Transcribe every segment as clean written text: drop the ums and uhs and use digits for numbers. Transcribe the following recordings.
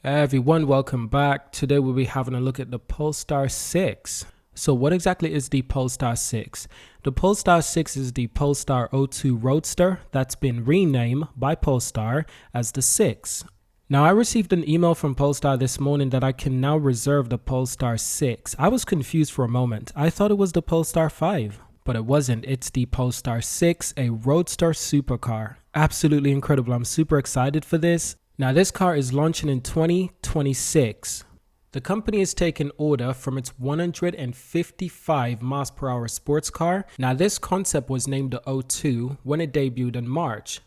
Hey everyone, welcome back. Today we'll be having a look at the Polestar 6. So what exactly is the Polestar 6? The Polestar 6 is the Polestar 02 Roadster that's been renamed by Polestar as the 6. Now I received an email from Polestar this morning that I can now reserve the Polestar 6. I was confused for a moment. I thought it was the Polestar 5. But it wasn't. It's the Polestar 6, a Roadster supercar. Absolutely incredible. I'm super excited for this. Now this car is launching in 2026. The company is taking order from its 155 miles per hour sports car. Now this concept was named the O2 when it debuted in March.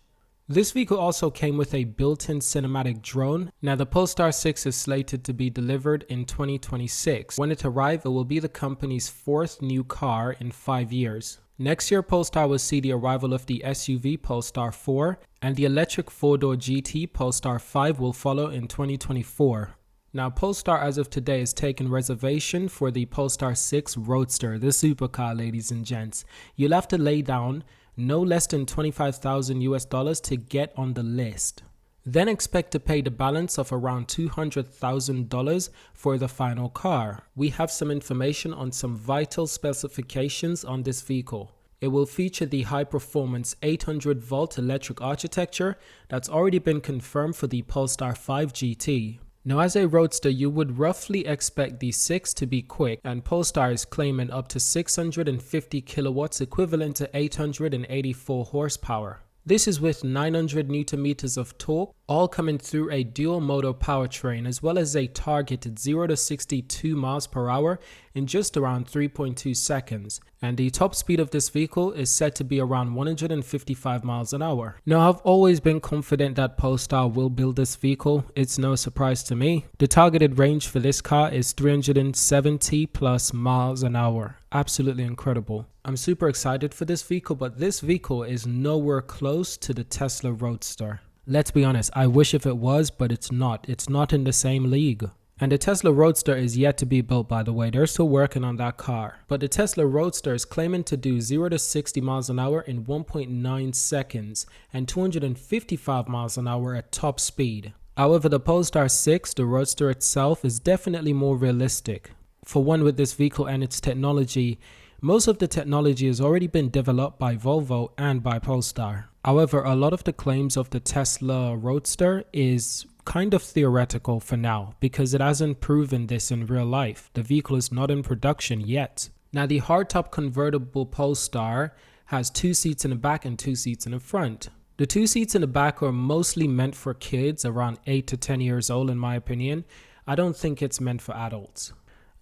This vehicle also came with a built-in cinematic drone. Now the Polestar 6 is slated to be delivered in 2026. When it arrives, it will be the company's fourth new car in 5 years. Next year, Polestar will see the arrival of the SUV Polestar 4, and the electric 4-door GT Polestar 5 will follow in 2024. Now, Polestar as of today is taking reservation for the Polestar 6 Roadster, the supercar, ladies and gents. You'll have to lay down no less than $25,000 to get on the list. Then expect to pay the balance of around $200,000 for the final car. We have some information on some vital specifications on this vehicle. It will feature the high-performance 800-volt electric architecture that's already been confirmed for the Polestar 5 GT. Now, as a roadster, you would roughly expect the 6 to be quick, and Polestar is claiming up to 650 kilowatts, equivalent to 884 horsepower. This is with 900 Newton meters of torque, all coming through a dual motor powertrain, as well as a targeted 0 to 62 miles per hour in just around 3.2 seconds. And the top speed of this vehicle is set to be around 155 miles an hour. Now, I've always been confident that Polestar will build this vehicle. It's no surprise to me. The targeted range for this car is 370 plus miles an hour. Absolutely incredible. I'm super excited for this vehicle, but this vehicle is nowhere close to the Tesla Roadster. Let's be honest, I wish if it was, but it's not. It's not in the same league. And the Tesla Roadster is yet to be built, by the way. They're still working on that car. But the Tesla Roadster is claiming to do 0 to 60 miles an hour in 1.9 seconds and 255 miles an hour at top speed. However, the Polestar 6, the Roadster itself, is definitely more realistic. For one, with this vehicle and its technology, most of the technology has already been developed by Volvo and by Polestar. However, a lot of the claims of the Tesla Roadster is kind of theoretical for now because it hasn't proven this in real life. The vehicle is not in production yet. Now, the hardtop convertible Polestar has 2 seats in the back and 2 seats in the front. The 2 seats in the back are mostly meant for kids around 8 to 10 years old, in my opinion. I don't think it's meant for adults.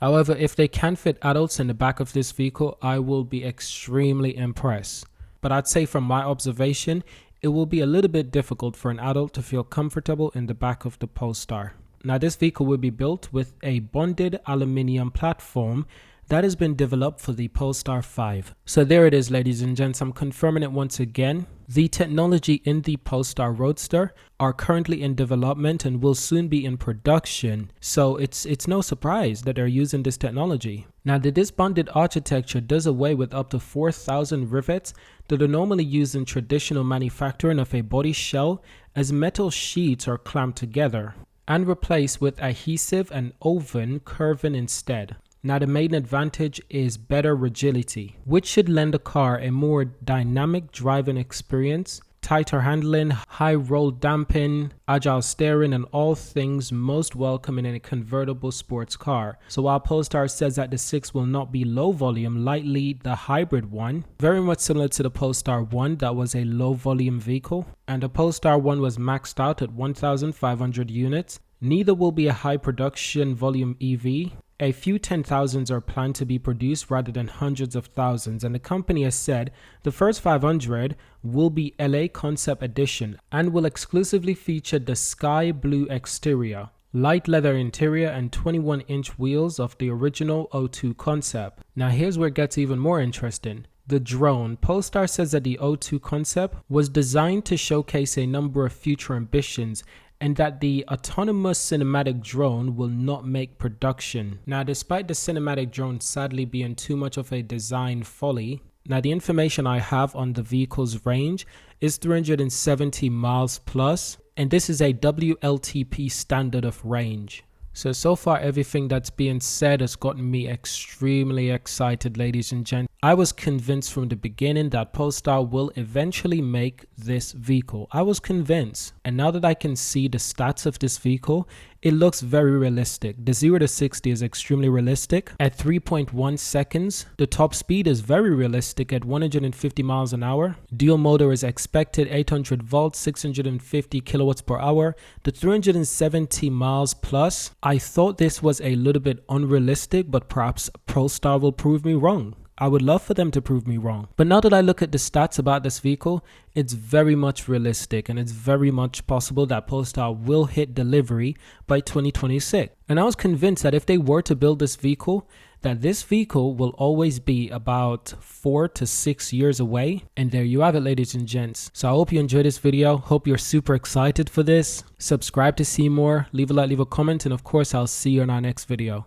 However, if they can fit adults in the back of this vehicle, I will be extremely impressed. But I'd say from my observation, it will be a little bit difficult for an adult to feel comfortable in the back of the Polestar. Now, this vehicle will be built with a bonded aluminium platform that has been developed for the Polestar 5. So there it is, ladies and gents. I'm confirming it once again. The technology in the Polestar Roadster are currently in development and will soon be in production. So it's no surprise that they're using this technology. Now, this bonded architecture does away with up to 4,000 rivets that are normally used in traditional manufacturing of a body shell, as metal sheets are clamped together and replaced with adhesive and oven curving instead. Now, the main advantage is better rigidity, which should lend the car a more dynamic driving experience, tighter handling, high roll damping, agile steering, and all things most welcome in a convertible sports car. So while Polestar says that the 6 will not be low volume, likely the hybrid one, very much similar to the Polestar 1 that was a low volume vehicle, and the Polestar 1 was maxed out at 1,500 units, neither will be a high production volume EV. A few 10,000s are planned to be produced rather than hundreds of thousands, and the company has said the first 500 will be LA Concept Edition and will exclusively feature the sky blue exterior, light leather interior, and 21-inch wheels of the original O2 concept. Now here's where it gets even more interesting. The drone. Polestar says that the O2 concept was designed to showcase a number of future ambitions, and that the autonomous cinematic drone will not make production. Now, despite the cinematic drone sadly being too much of a design folly, now the information I have on the vehicle's range is 370 miles plus. and this is a WLTP standard of range. So far everything that's being said has gotten me extremely excited, ladies and gents. I was convinced from the beginning that Polestar will eventually make this vehicle. I was convinced. And now that I can see the stats of this vehicle, it looks very realistic. The 0 to 60 is extremely realistic at 3.1 seconds. The top speed is very realistic at 150 miles an hour. Dual motor is expected 800 volts, 650 kilowatts per hour. The 370 miles plus. I thought this was a little bit unrealistic, but perhaps Polestar will prove me wrong. I would love for them to prove me wrong. But now that I look at the stats about this vehicle, it's very much realistic and it's very much possible that Polestar will hit delivery by 2026. And I was convinced that if they were to build this vehicle, that this vehicle will always be about 4 to 6 years away. And there you have it, ladies and gents. So I hope you enjoyed this video. Hope you're super excited for this. Subscribe to see more. Leave a like, leave a comment, and of course, I'll see you in our next video.